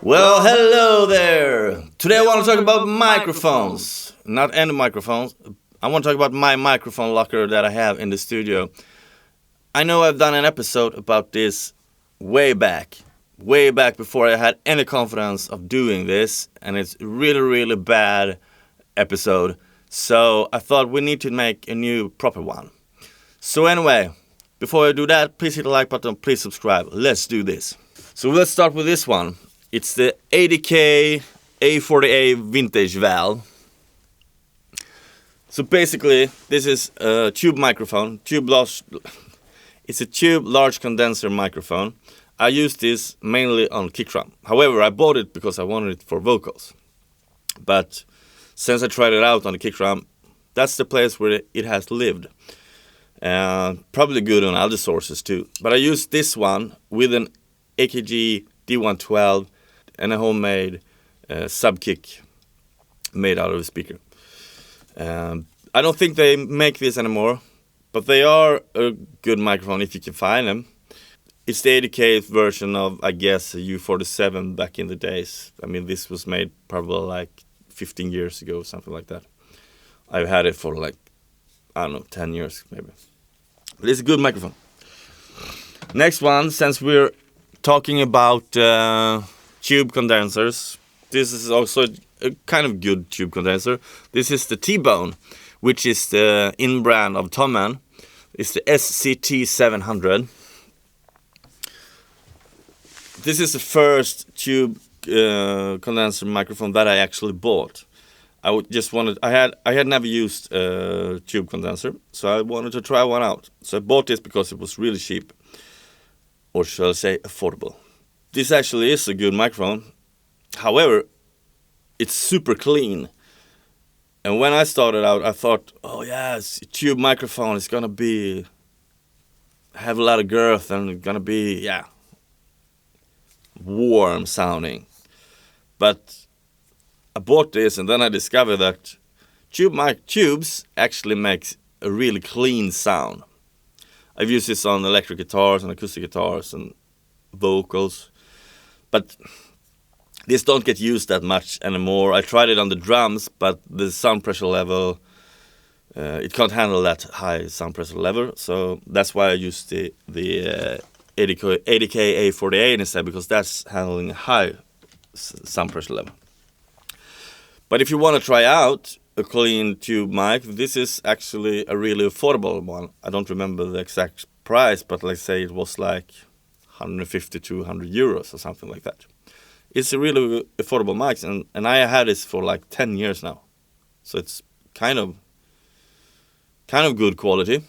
Well, hello there! Today I want to talk about microphones. Not any microphones. I want to talk about my microphone locker that I have in the studio. I know I've done an episode about this way back before I had any confidence of doing this, and it's really bad episode. So I thought we need to make a new proper one. So anyway, before I do that, please hit the like button, please subscribe. Let's do this. So let's start with this one. It's the Adk A40A vintage valve. So basically, this is a tube microphone. It's a tube large condenser microphone. I use this mainly on kick drum. However, I bought it because I wanted it for vocals. But since I tried it out on the kick drum, that's the place where it has lived. Probably good on other sources too. But I used this one with an Akg D112 and a homemade sub-kick made out of a speaker. I don't think they make this anymore, but they are a good microphone if you can find them. It's the Adk version of, I guess, a U47 back in the days. I mean, this was made probably like 15 years ago, something like that. I've had it for like, I don't know, 10 years maybe. But it's a good microphone. Next one, since we're talking about tube condensers, this is also a kind of good tube condenser. This is the T-Bone, which is the in-brand of Neumann. It's the SCT700. This is the first tube condenser microphone that I actually bought. I had never used a tube condenser, so I wanted to try one out. So I bought this because it was really cheap, or shall I say affordable. This actually is a good microphone. However, it's super clean. And when I started out, I thought, oh yes, tube microphone is gonna have a lot of girth and gonna be, warm sounding. But I bought this and then I discovered that tubes actually makes a really clean sound. I've used this on electric guitars and acoustic guitars and vocals, but this don't get used that much anymore. I tried it on the drums, but the sound pressure level, it can't handle that high sound pressure level, so that's why I used the Adk A40A instead, because that's handling a high sound pressure level. But if you want to try out a clean tube mic, this is actually a really affordable one. I don't remember the exact price, but let's say it was like 150 to 100 euros or something like that. It's a really affordable mic, and I had this for like 10 years now. So it's kind of good quality.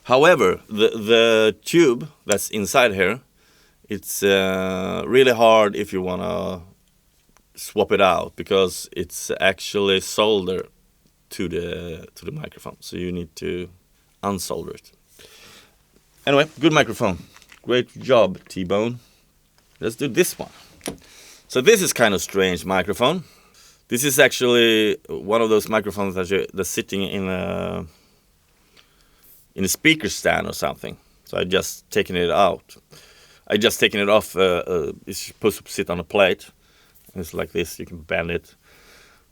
However, the tube that's inside here, it's really hard if you want to swap it out, because it's actually soldered to the microphone, so you need to unsolder it. Anyway, good microphone. Great job, T-Bone. Let's do this one. So this is kind of strange microphone. This is actually one of those microphones that's sitting in a speaker stand or something. So I just taken it out. I just taken it off. It's supposed to sit on a plate. It's like this. You can bend it.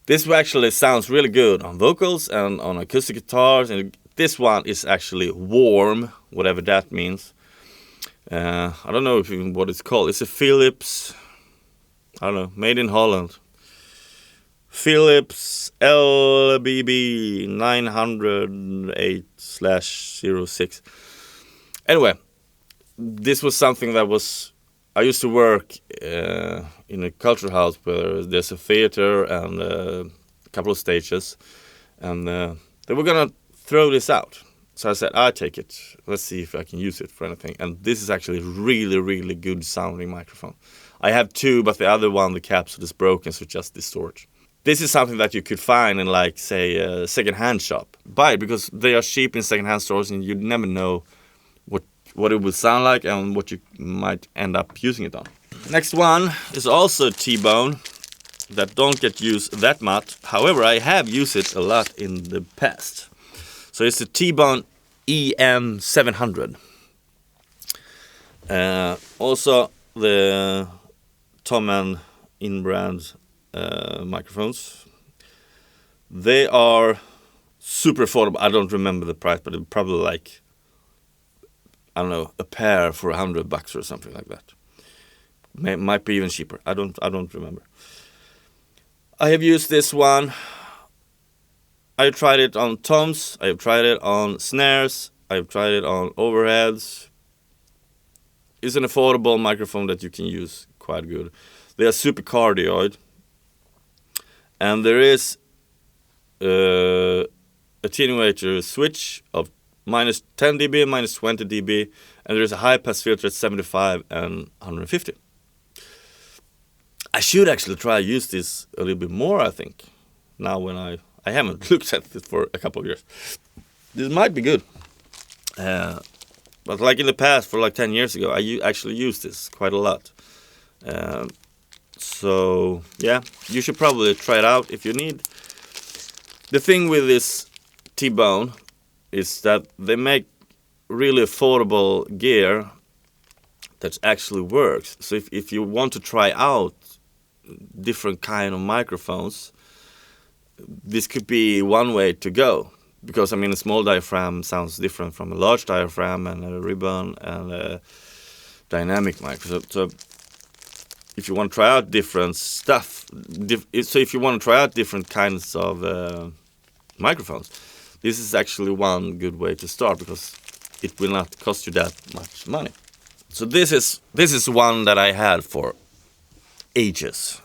This actually sounds really good on vocals and on acoustic guitars. And this one is actually warm, whatever that means. I don't know what it's called. It's a Philips, I don't know, made in Holland. Philips LBB 908/06. Anyway, this was something that I used to work in a culture house where there's a theater and a couple of stages, and they were gonna throw this out. So I said, I take it. Let's see if I can use it for anything. And this is actually really good sounding microphone. I have two, but the other one, the capsule is broken, so it just distorts. This is something that you could find in, like, say, a second-hand shop. Buy it, because they are cheap in second-hand stores, and you never know what it will sound like and what you might end up using it on. Next one is also T-Bone that don't get used that much. However, I have used it a lot in the past. So it's a T-Bone EM700. Also, the Tom and in-brand microphones. They are super affordable. I don't remember the price, but it's probably like, I don't know, a pair for $100 or something like that. Might be even cheaper. I don't remember. I have used this one. I tried it on toms. I have tried it on snares. I have tried it on overheads. It's an affordable microphone that you can use quite good. They are super cardioid, and there is attenuator switch of minus 10 dB, minus 20 dB, and there is a high pass filter at 75 and 150. I should actually try use this a little bit more, I think, now when I haven't looked at it for a couple of years. This might be good. But like in the past, for like 10 years ago, I actually used this quite a lot. So, yeah, you should probably try it out if you need. The thing with this T-Bone is that they make really affordable gear that actually works. So if you want to try out different kind of microphones, this could be one way to go. Because, I mean, a small diaphragm sounds different from a large diaphragm and a ribbon and a dynamic microphone. So if you want to try out different stuff, if you want to try out different kinds of microphones, this is actually one good way to start because it will not cost you that much money. So this is one that I had for ages,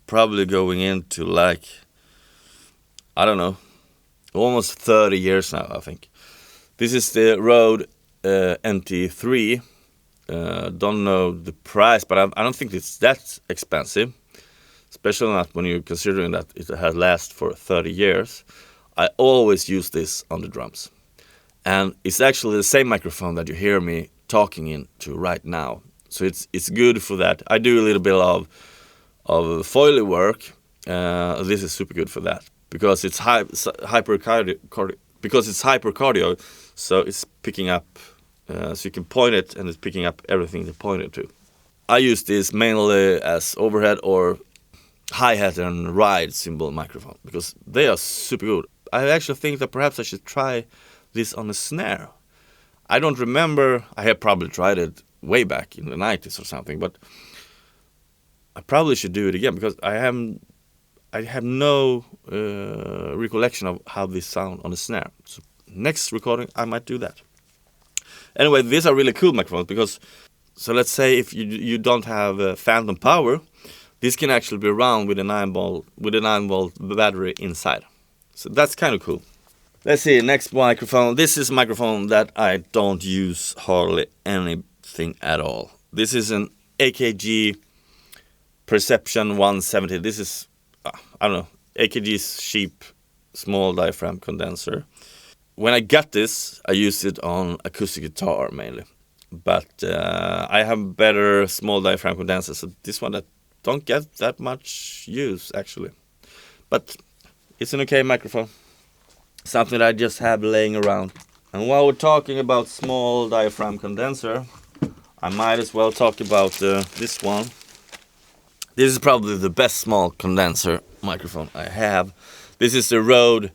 probably going into like, I don't know, almost 30 years now, I think. This is the Rode NT3. Don't know the price, but I don't think it's that expensive, especially not when you're considering that it has lasted for 30 years. I always use this on the drums. And it's actually the same microphone that you hear me talking into right now. So it's good for that. I do a little bit of Foley work. This is super good for that because it's hypercardio, so it's picking up. So you can point it and it's picking up everything you point it to. I use this mainly as overhead or hi-hat and ride cymbal microphone because they are super good. I actually think that perhaps I should try this on a snare. I don't remember. I have probably tried it way back in the 90s or something, but I probably should do it again because I have no recollection of how this sound on a snare. So next recording, I might do that. Anyway, these are really cool microphones because, so let's say if you don't have phantom power, this can actually be run with a 9-volt battery inside. So that's kind of cool. Let's see, next microphone. This is a microphone that I don't use hardly anything at all. This is an AKG Perception 170. This is, I don't know, AKG's cheap small diaphragm condenser. When I got this, I used it on acoustic guitar mainly. But I have better small diaphragm condensers. So this one that don't get that much use actually. But it's an okay microphone. Something that I just have laying around. And while we're talking about small diaphragm condenser, I might as well talk about this one. This is probably the best small condenser microphone I have. This is the Rode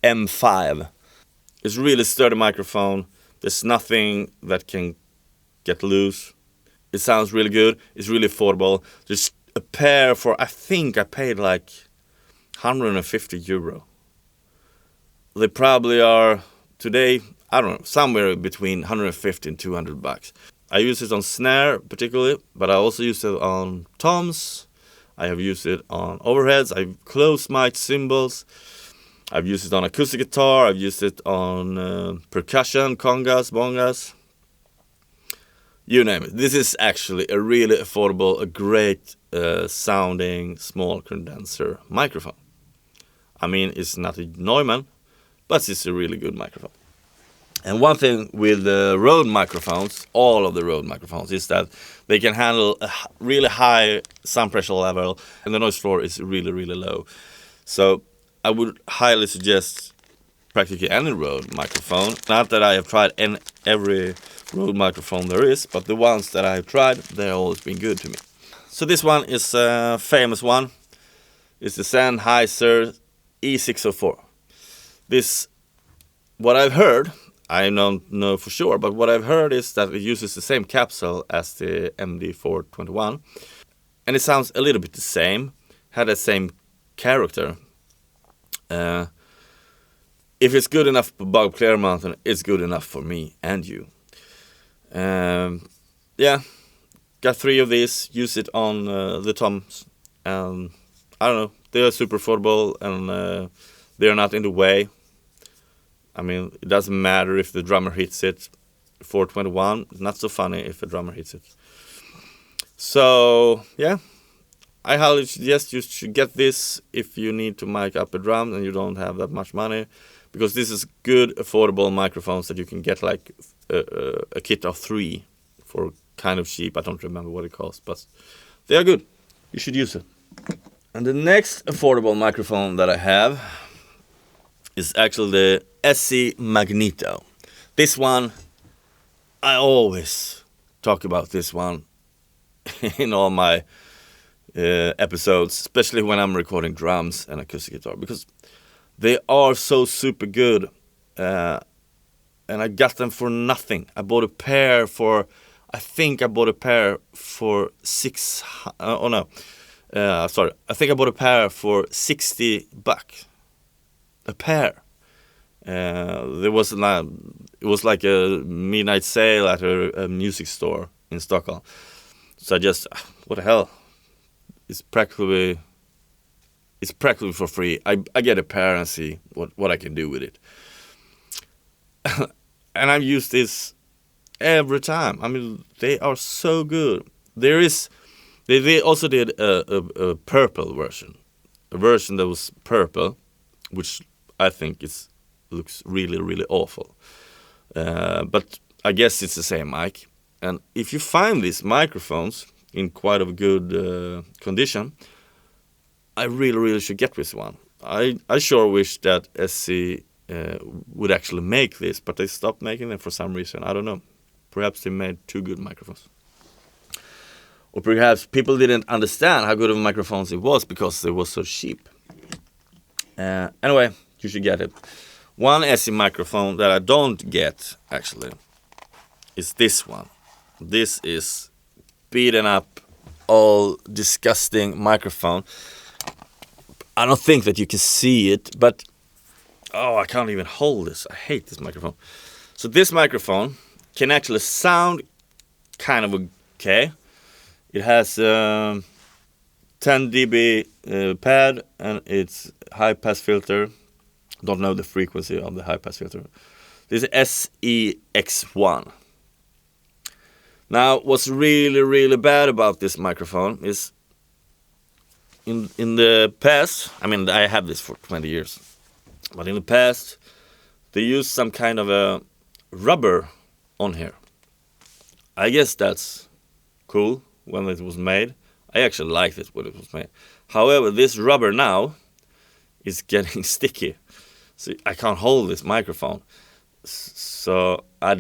M5. It's a really sturdy microphone. There's nothing that can get loose. It sounds really good. It's really affordable. There's a pair for, I think I paid like €150. They probably are today, I don't know, somewhere between 150 and $200. I use it on snare particularly, but I also use it on toms. I have used it on overheads. I've close mic cymbals. I've used it on acoustic guitar. I've used it on percussion, congas, bongas. You name it. This is actually a really affordable, a great sounding small condenser microphone. I mean, it's not a Neumann, but it's a really good microphone. And one thing with the Rode microphones, all of the Rode microphones, is that they can handle a really high sound pressure level and the noise floor is really, really low. So I would highly suggest practically any Rode microphone. Not that I have tried every Rode microphone there is, but the ones that I have tried, they've always been good to me. So this one is a famous one. It's the Sennheiser E604. This, what I've heard, I don't know for sure, but what I've heard is that it uses the same capsule as the MD421. And it sounds a little bit the same, had the same character. If it's good enough for Bob Clear Mountain, it's good enough for me and you. Yeah, got 3 of these, use it on the toms. I don't know, they are super affordable and they're not in the way. I mean, it doesn't matter if the drummer hits it. 421, not so funny if a drummer hits it. So, yeah, I highly suggest you should get this if you need to mic up a drum and you don't have that much money. Because this is good, affordable microphones that you can get like a kit of 3 for kind of cheap. I don't remember what it costs, but they are good. You should use it. And the next affordable microphone that I have is actually the SC Magneto. This one, I always talk about this one in all my episodes, especially when I'm recording drums and acoustic guitar, because they are so super good. And I got them for nothing. I bought a pair for, I think I bought a pair for I think I bought a pair for $60. A pair. It was like a midnight sale at a music store in Stockholm. So I just, what the hell? It's practically for free. I get a pair and see what I can do with it. And I use this every time. I mean, they are so good. They also did a purple version. A version that was purple, which I think looks really, really awful. But I guess it's the same mic. And if you find these microphones in quite a good condition, I really, really should get this one. I sure wish that SC would actually make this, but they stopped making them for some reason. I don't know. Perhaps they made too good microphones. Or perhaps people didn't understand how good of microphones it was because they were so cheap. Anyway, you should get it. One SC microphone that I don't get, actually, is this one. This is beaten up, all disgusting microphone. I don't think that you can see it, but I can't even hold this. I hate this microphone. So this microphone can actually sound kind of okay. It has 10 dB pad and it's high pass filter. Don't know the frequency of the high pass filter. This is SEX1. Now, what's really, really bad about this microphone is in the past, I mean, I have this for 20 years, but in the past, they used some kind of a rubber on here. I guess that's cool when it was made. I actually liked it when it was made. However, this rubber now is getting sticky. So I can't hold this microphone. So I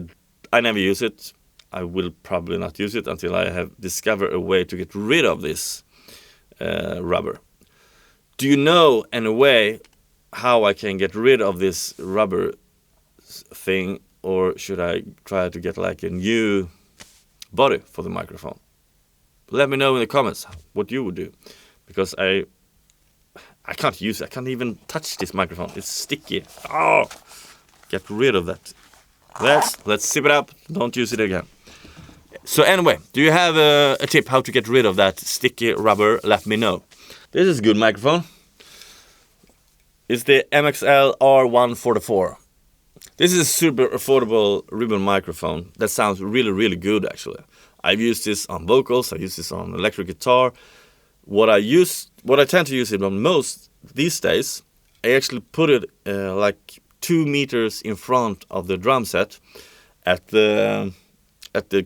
never use it. I will probably not use it until I have discovered a way to get rid of this rubber. Do you know any way how I can get rid of this rubber thing, or should I try to get like a new body for the microphone? Let me know in the comments what you would do, because I can't use it. I can't even touch this microphone. It's sticky. Oh, get rid of that. Let's zip it up. Don't use it again. So anyway, do you have a tip how to get rid of that sticky rubber? Let me know. This is a good microphone. It's the MXL R144. This is a super affordable ribbon microphone that sounds really, really good actually. I've used this on vocals, I use this on electric guitar. What I tend to use it on most these days, I actually put it like 2 meters in front of the drum set at the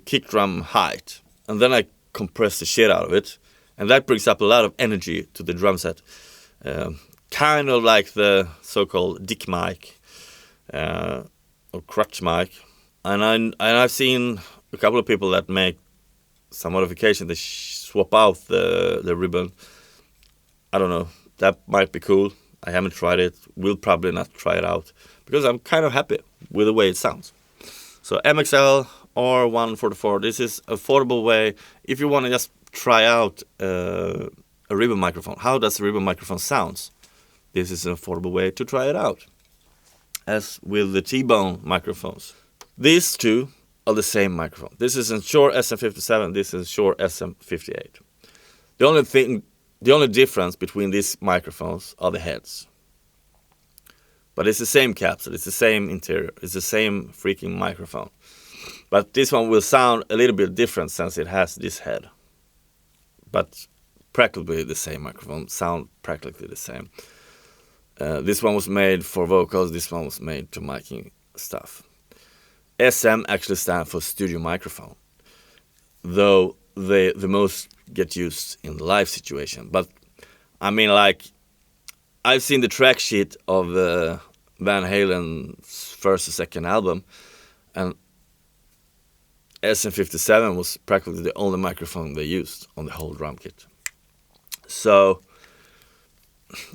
kick drum height, and then I compress the shit out of it, and that brings up a lot of energy to the drum set, kind of like the so-called dick mic or crutch mic. And I've seen a couple of people that make some modification. They swap out the ribbon. I don't know. That might be cool. I haven't tried it. Will probably not try it out because I'm kind of happy with the way it sounds. So MXL R144. This is an affordable way if you want to just try out a ribbon microphone. How does a ribbon microphone sounds? This is an affordable way to try it out. As with the T-bone microphones. These two are the same microphone. This is a Shure SM57. This is Shure SM58. The only difference between these microphones are the heads. But it's the same capsule, it's the same interior, it's the same freaking microphone. But this one will sound a little bit different since it has this head. But practically the same microphone, sound practically the same. This one was made for vocals, this one was made to miking stuff. SM actually stands for studio microphone, though the most get used in the live situation. But I mean, like, I've seen the track sheet of Van Halen's first and second album, and SM57 was practically the only microphone they used on the whole drum kit. So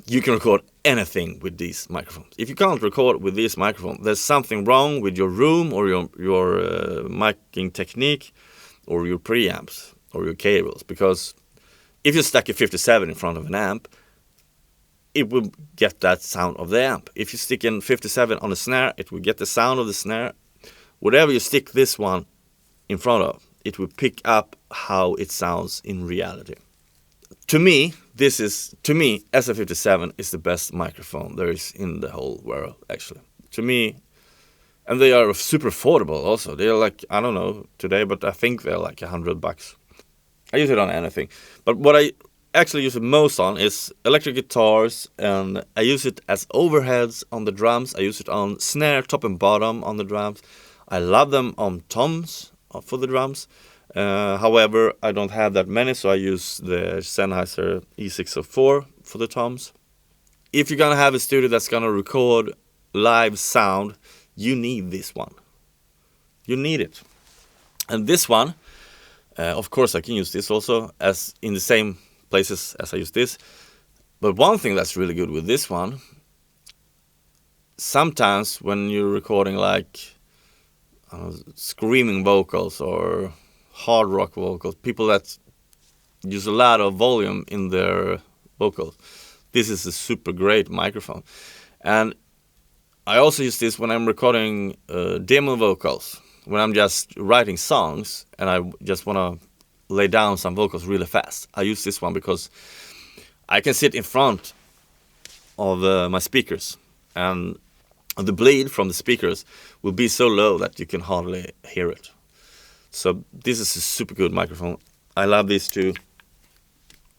you can record anything with these microphones. If you can't record with this microphone, there's something wrong with your room or your miking technique or your preamps or your cables. Because if you stack a 57 in front of an amp, it will get that sound of the amp. If you stick in 57 on a snare, it will get the sound of the snare. Whatever you stick this one in front of, it will pick up how it sounds in reality. To me, SM57 is the best microphone there is in the whole world, actually. To me, and they are super affordable also. They're like, I don't know today, but I think they're like $100. I use it on anything. But what I actually use it most on is electric guitars, and I use it as overheads on the drums. I use it on snare, top and bottom on the drums. I love them on toms for the drums. However, I don't have that many, so I use the Sennheiser E604 for the toms. If you're gonna have a studio that's gonna record live sound, you need this one. You need it. And this one, of course I can use this also as in the same places as I use this. But one thing that's really good with this one, sometimes when you're recording like screaming vocals or hard rock vocals, people that use a lot of volume in their vocals, this is a super great microphone. And I also use this when I'm recording demo vocals, when I'm just writing songs and I just want to lay down some vocals really fast. I use this one because I can sit in front of my speakers, and the bleed from the speakers will be so low that you can hardly hear it. So this is a super good microphone. I love these two.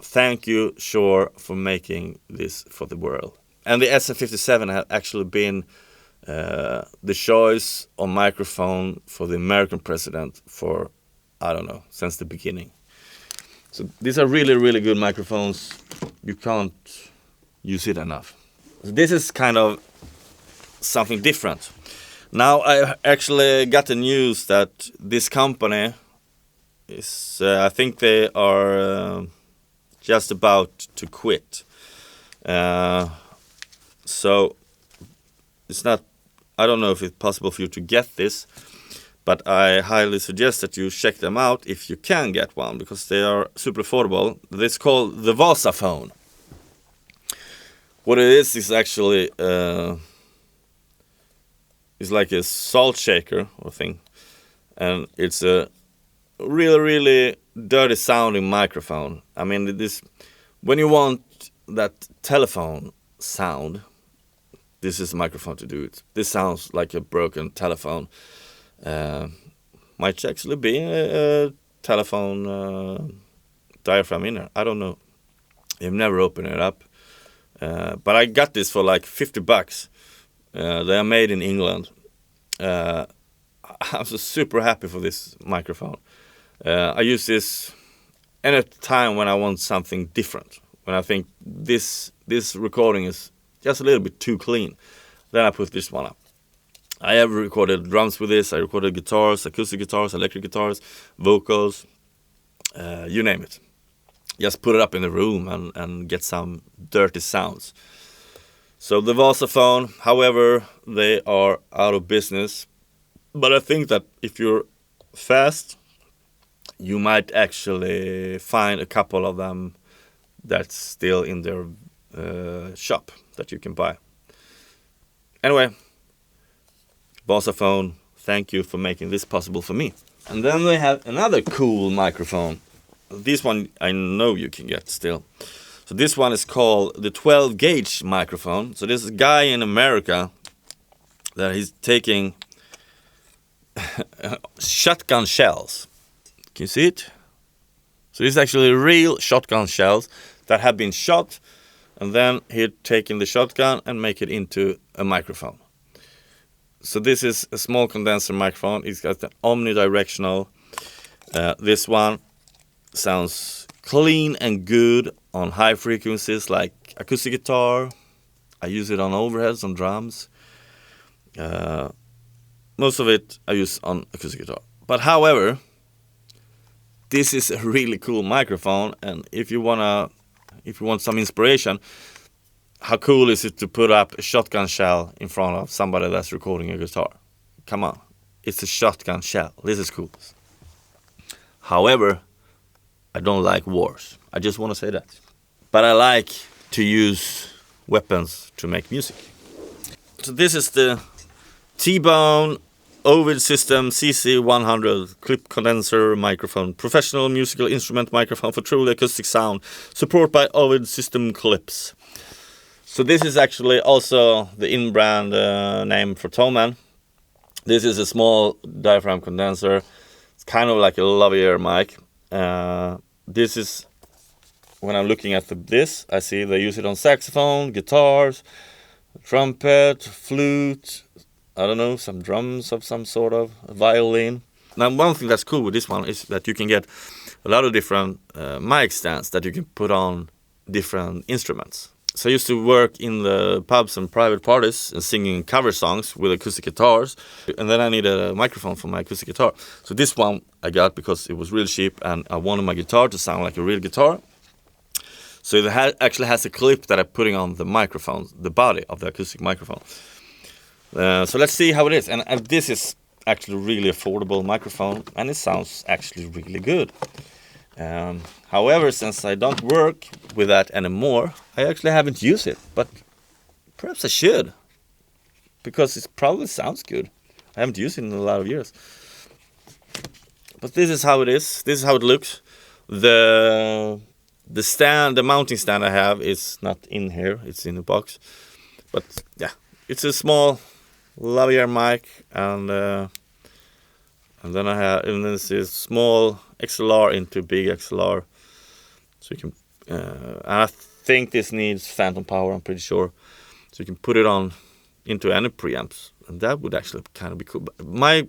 Thank you, Shure, for making this for the world. And the SM57 has actually been the choice of microphone for the American president for, I don't know, since the beginning. So these are really, really good microphones. You can't use it enough. So this is kind of something different. Now I actually got the news that this company is, I think they are just about to quit. So it's not, I don't know if it's possible for you to get this, but I highly suggest that you check them out if you can get one, because they are super affordable. It's called the Wasaphone. What it is actually it's like a salt shaker or thing, and it's a really, really dirty sounding microphone. I mean, this, when you want that telephone sound, this is a microphone to do it. This sounds like a broken telephone. Might actually be a telephone diaphragm in there. I don't know. I've never opened it up. But I got this for like $50. They are made in England. I'm so super happy for this microphone. I use this any time when I want something different. When I think this recording is just a little bit too clean, then I put this one up. I have recorded drums with this. I recorded guitars, acoustic guitars, electric guitars, vocals, you name it. just put it up in the room and get some dirty sounds. So the Wasaphone, however, they are out of business. But I think that if you're fast, you might actually find a couple of them that's still in their shop that you can buy. Anyway, Wasaphone, thank you for making this possible for me. And then we have another cool microphone. This one I know you can get still. So this one is called the 12 gauge microphone. So this is a guy in America that he's taking shotgun shells. Can you see it? So this is actually real shotgun shells that have been shot, and then he'd taken the shotgun and make it into a microphone. So this is a small condenser microphone. It's got the omnidirectional. This one sounds clean and good on high frequencies like acoustic guitar. I use it on overheads, on drums. Most of it I use on acoustic guitar. But however, this is a really cool microphone, and if you want some inspiration, how cool is it to put up a shotgun shell in front of somebody that's recording a guitar? Come on, it's a shotgun shell. This is cool. However, I don't like wars. I just want to say that. But I like to use weapons to make music. So this is the T-Bone Ovid System CC100 clip condenser microphone. Professional musical instrument microphone for truly acoustic sound. Support by Ovid System clips. So this is actually also the in-brand name for Thomann. This is a small diaphragm condenser. It's kind of like a lavalier mic. This is, when I'm looking at this, I see they use it on saxophone, guitars, trumpet, flute, I don't know, some drums of some sort of, a violin. Now, one thing that's cool with this one is that you can get a lot of different mic stands that you can put on different instruments. So I used to work in the pubs and private parties and singing cover songs with acoustic guitars. And then I needed a microphone for my acoustic guitar. So this one I got because it was really cheap and I wanted my guitar to sound like a real guitar. So it actually has a clip that I'm putting on the microphone, the body of the acoustic microphone. So let's see how it is. And this is actually a really affordable microphone and it sounds actually really good. However, since I don't work with that anymore, I actually haven't used it, but perhaps I should, because it probably sounds good. I haven't used it in a lot of years. But this is how it is. This is how it looks. The stand, the mounting stand I have is not in here. It's in the box. But yeah, it's a small lavalier mic, and then this is small XLR into big XLR. So you can, and I think this needs phantom power, I'm pretty sure. So you can put it on into any preamps, and that would actually kind of be cool. But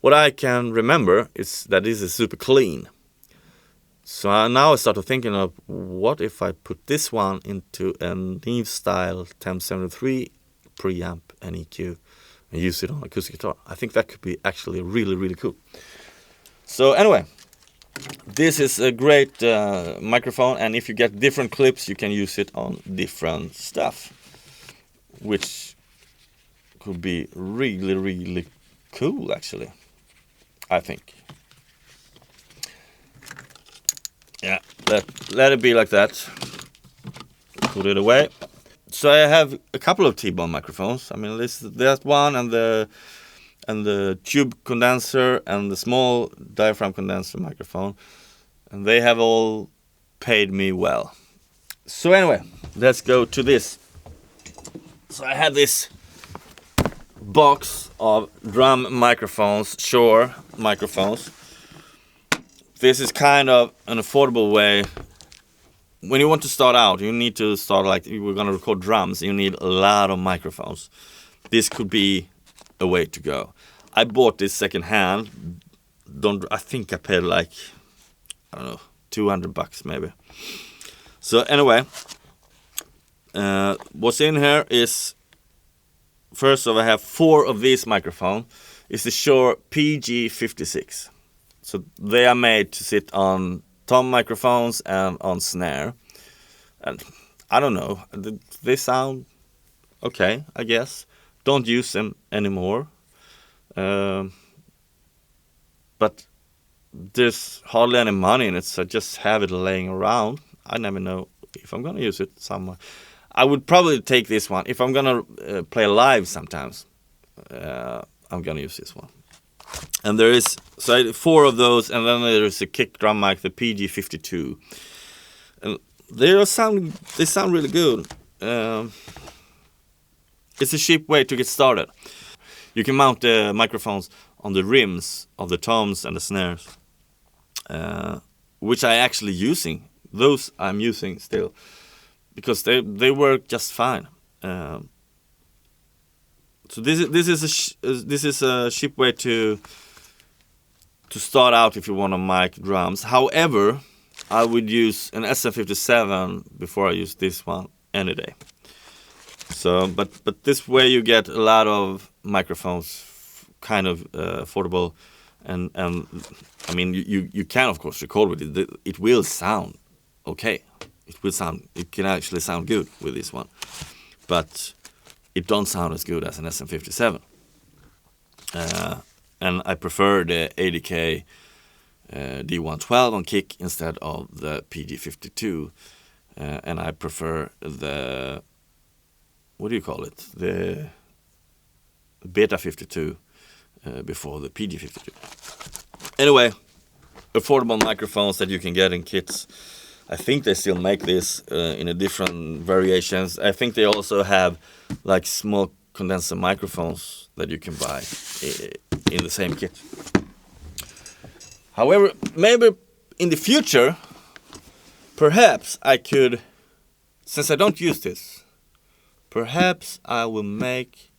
what I can remember is that this is super clean. So now I started thinking of, what if I put this one into a Neve style 1073 preamp and EQ and use it on acoustic guitar? I think that could be actually really, really cool. So anyway, this is a great microphone, and if you get different clips, you can use it on different stuff, which could be really, really cool, actually, I think. Yeah, let it be like that. Put it away. So I have a couple of T-Bone microphones. I mean, that one and the tube condenser and the small diaphragm condenser microphone, and they have all paid me well. So anyway, let's go to this. So I have this box of drum microphones, Shure microphones. This is kind of an affordable way. When you want to start out, you need to start like, we're going to record drums, you need a lot of microphones. This could be a way to go. I bought this secondhand. I think I paid like, I don't know, $200 maybe. So anyway, what's in here is, first of all, I have 4 of these microphones. It's the Shure PG56. So they are made to sit on tom microphones and on snare. And I don't know, they sound okay, I guess. Don't use them anymore. But there's hardly any money in it, so I just have it laying around. I never know if I'm gonna use it somewhere. I would probably take this one. If I'm gonna play live sometimes, I'm gonna use this one. And there is 4 of those, and then there is a kick drum mic, the PG52. And they sound really good. It's a cheap way to get started. You can mount the microphones on the rims of the toms and the snares, which I actually using. Those I'm using still because they work just fine. So this is a cheap way to start out if you want to mic drums. However, I would use an SM57 before I use this one any day. So, but this way you get a lot of microphones, kind of affordable, and I mean you can of course record with it. It will sound okay. It can actually sound good with this one, but it don't sound as good as an SM57. And I prefer the Adk D112 on kick instead of the PG52, and I prefer the, what do you call it, the Beta 52 before the PG52. Anyway, affordable microphones that you can get in kits. I think they still make this in a different variations. I think they also have like small condenser microphones that you can buy in the same kit. However, maybe in the future, perhaps I could, since I don't use this, perhaps I will make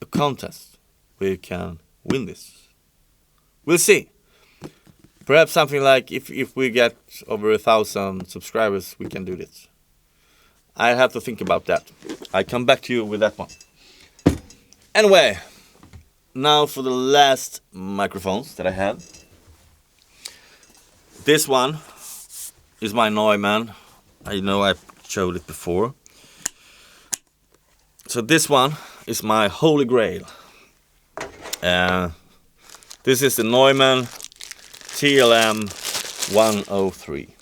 a contest where you can win this. We'll see. Perhaps something like if we get over 1,000 subscribers, we can do this. I have to think about that. I come back to you with that one. Anyway, now for the last microphones that I have. This one is my Neumann. I know I showed it before. So this one is my holy grail. This is the Neumann TLM 103.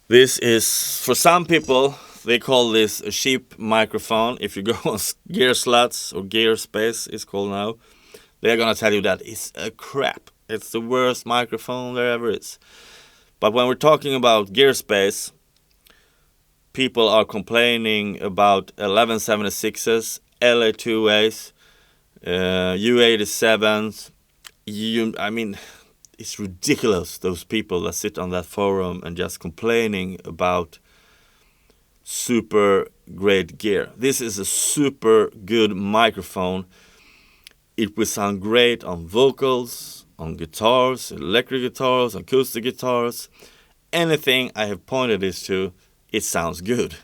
This is, for some people, they call this a cheap microphone. If you go on Gear Sluts or Gear Space, it's called now, they're gonna tell you that it's a crap. It's the worst microphone there ever is. But when we're talking about Gear Space, people are complaining about 1176s, LA2As, U87s. I mean, it's ridiculous, those people that sit on that forum and just complaining about super great gear. This is a super good microphone. It will sound great on vocals, on guitars, electric guitars, acoustic guitars. Anything I have pointed this to, it sounds good.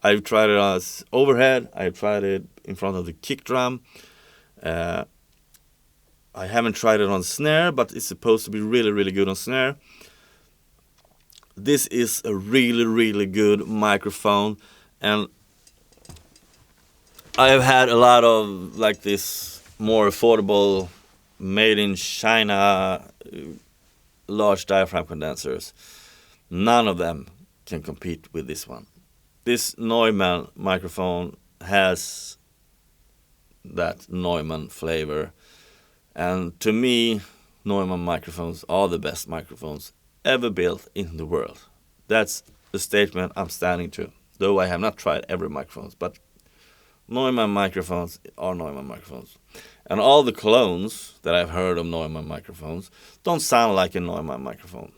I've tried it as overhead. I've tried it in front of the kick drum. I haven't tried it on snare, but it's supposed to be really, really good on snare. This is a really, really good microphone, and I have had a lot of like this more affordable, made in China, large diaphragm condensers. None of them can compete with this one. This Neumann microphone has that Neumann flavor. And to me, Neumann microphones are the best microphones ever built in the world. That's the statement I'm standing to. Though I have not tried every microphones, but Neumann microphones are Neumann microphones. And all the clones that I've heard of Neumann microphones don't sound like a Neumann microphone.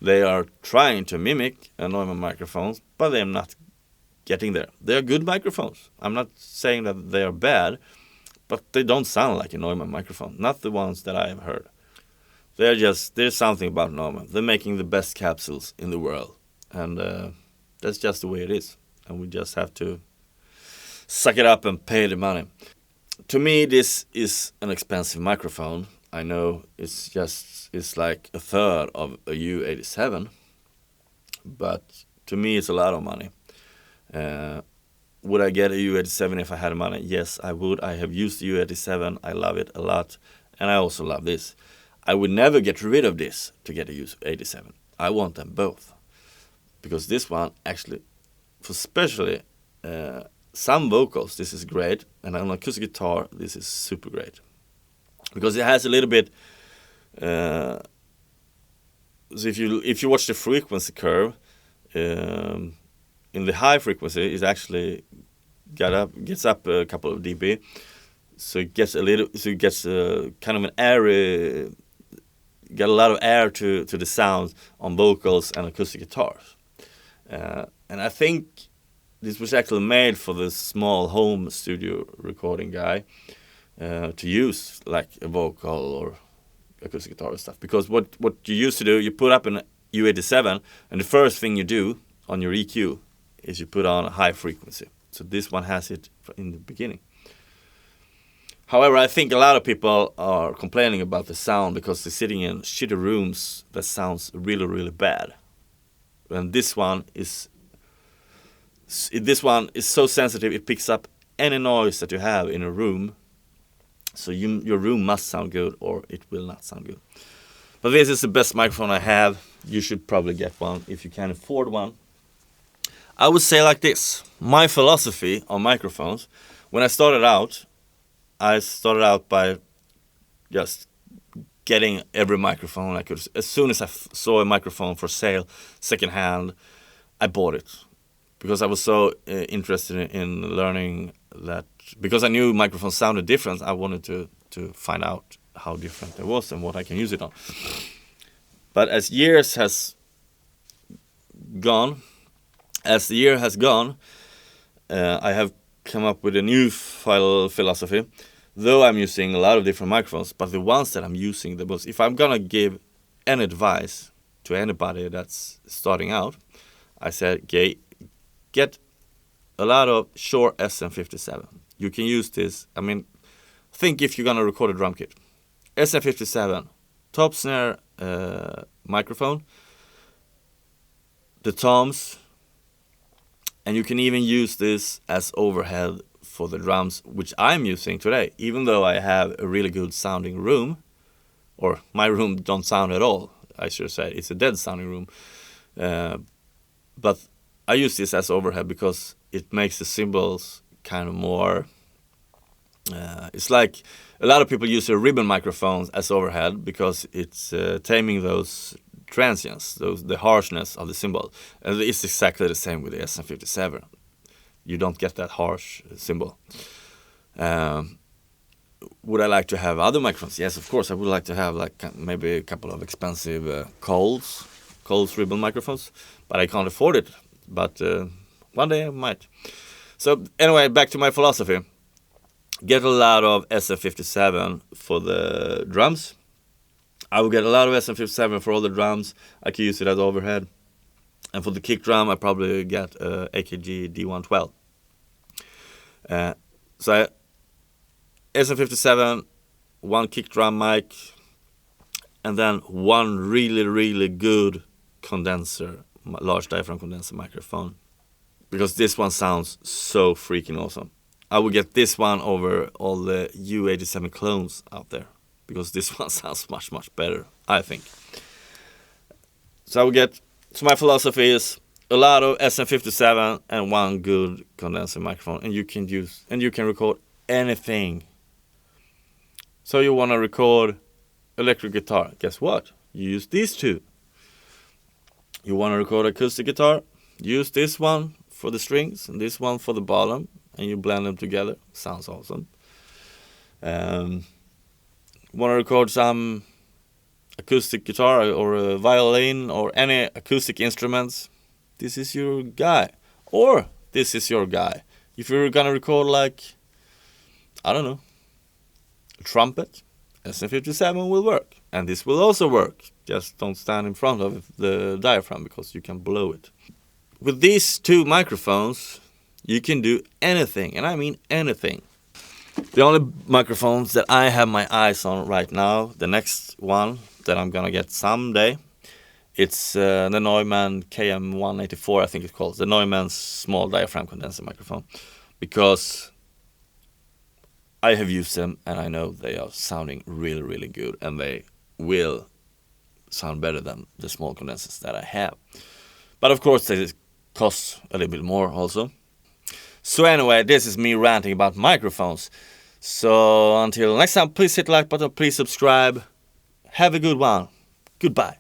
They are trying to mimic a Neumann microphone, but they're not getting there. They're good microphones. I'm not saying that they are bad, but they don't sound like a Neumann microphone. Not the ones that I have heard. There's something about Neumann. They're making the best capsules in the world. And that's just the way it is. And we just have to suck it up and pay the money. To me, this is an expensive microphone. I know it's like a third of a U87, but to me it's a lot of money. Would I get a U87 if I had money? Yes, I would. I have used the U87. I love it a lot, and I also love this. I would never get rid of this to get a U87. I want them both, because this one actually, for especially some vocals, this is great, and on acoustic guitar, this is super great, because it has a little bit. So if you watch the frequency curve, in the high frequency, it actually gets up a couple of dB, so it gets kind of an airy, get a lot of air to the sound on vocals and acoustic guitars, and I think this was actually made for the small home studio recording guy to use like a vocal or acoustic guitar and stuff. Because what you used to do, you put up an U87, and the first thing you do on your EQ is you put on a high frequency. So this one has it in the beginning. However, I think a lot of people are complaining about the sound because they're sitting in shitty rooms that sounds really, really bad. And this one is so sensitive, it picks up any noise that you have in a room. So your room must sound good, or it will not sound good. But this is the best microphone I have. You should probably get one if you can afford one. I would say like this. My philosophy on microphones, when I started out by just getting every microphone I could. As soon as I saw a microphone for sale, secondhand, I bought it. Because I was so interested in learning that, because I knew microphones sounded different, I wanted to find out how different it was and what I can use it on. But as the year has gone, I have come up with a new philosophy. Though I'm using a lot of different microphones, but the ones that I'm using the most, if I'm gonna give any advice to anybody that's starting out, I said, get a lot of Shure SM57. You can use this. I mean, think if you're gonna record a drum kit, SM57, top snare microphone, the toms, and you can even use this as overhead for the drums, which I'm using today. Even though I have a really good sounding room, or my room don't sound at all, I should say, it's a dead sounding room. But I use this as overhead because it makes the cymbals kind of more. It's like a lot of people use the ribbon microphones as overhead because it's taming those transients, the harshness of the cymbal. And it's exactly the same with the SM57. You don't get that harsh cymbal. Would I like to have other microphones? Yes, of course. I would like to have like maybe a couple of expensive Coles ribbon microphones, but I can't afford it. But one day I might. So anyway, back to my philosophy. Get a lot of SM57 for the drums. I will get a lot of SM57 for all the drums. I can use it as overhead. And for the kick drum, I probably get Akg D112. So SM57, one kick drum mic, and then one really, really good condenser, large diaphragm condenser microphone. Because this one sounds so freaking awesome. I would get this one over all the U87 clones out there. Because this one sounds much, much better, I think. So my philosophy is a lot of SM57 and one good condenser microphone, and you can record anything. So you want to record electric guitar, guess what? You use these two. You want to record acoustic guitar, use this one for the strings and this one for the bottom, and you blend them together. Sounds awesome. Want to record some acoustic guitar or a violin or any acoustic instruments, this is your guy. Or this is your guy. If you're gonna record like, I don't know, a trumpet, SM57 will work. And this will also work. Just don't stand in front of the diaphragm because you can blow it. With these two microphones, you can do anything, and I mean anything. The only microphones that I have my eyes on right now, the next one that I'm gonna get someday, it's the Neumann KM184, I think it's called, the Neumann's small diaphragm condenser microphone, because I have used them and I know they are sounding really, really good, and they will sound better than the small condensers that I have. But of course they cost a little bit more also. So anyway, this is me ranting about microphones. So until next time, please hit the like button, please subscribe. Have a good one. Goodbye.